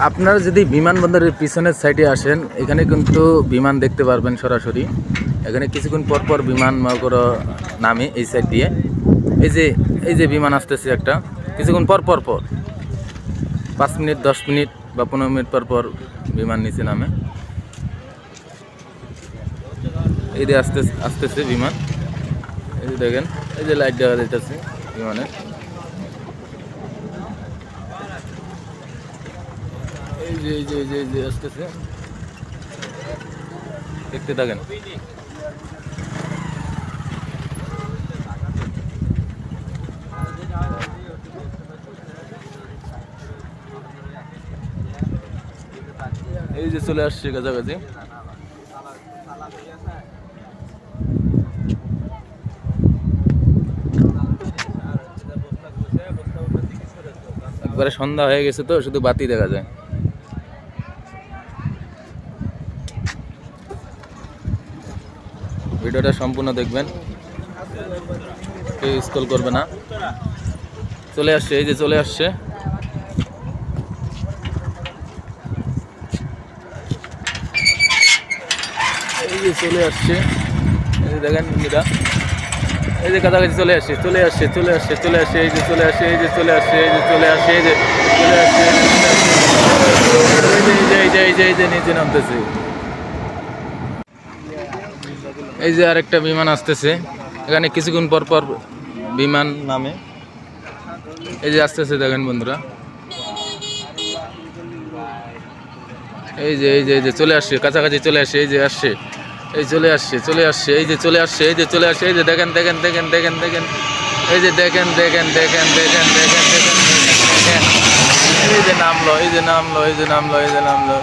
আপনারা যদি বিমানবন্দরের পিছনের সাইডে আসেন, এখানে কিন্তু বিমান দেখতে পারবেন সরাসরি। এখানে কিছুক্ষণ পর পর বিমান নামে এই সাইড দিয়ে। এই যে বিমান আসতেছে একটা, কিছুক্ষণ পর 5 মিনিট 10 মিনিট বা 15 মিনিট পর পর বিমান নিচে নামে। এই যে আসতেছে বিমান, এই যে দেখেন, এই যে লাইট দেখা যাইতেছে বিমানের। এই যে আসতেছে, দেখতে থাকেন। এই যে চলে আসছে কাছাকাছি। একবারে সন্ধ্যা হয়ে গেছে তো শুধু বাতি দেখা যায়। ভিডিওটা সম্পূর্ণ দেখবেন, কেউ স্ক্রল করবে না। চলে আসছে, এই যে চলে আসছে। এই যে চলে আসছে, এই যে দেখেন বন্ধুরা, এই যে কাছাকাছি চলে আসছে। এই যে চলে আসছে, এই যে চলে আসছে, এই যে চলে আসছে, এই যে চলে আসছে, এই যে নিচে নামতেছে। এই যে আরেকটা বিমান আসতেছে, এখানে কিছুক্ষণ পর পর বিমান নামে। এই যে আসতেছে, দেখেন বন্ধুরা, এই যে চলে আসছে, কাছাকাছি চলে আসছে। এই যে আসছে, এই চলে আসছে, এই যে চলে আসছে, এই যে দেখেন, এই যে দেখেন, এই যে নামলো।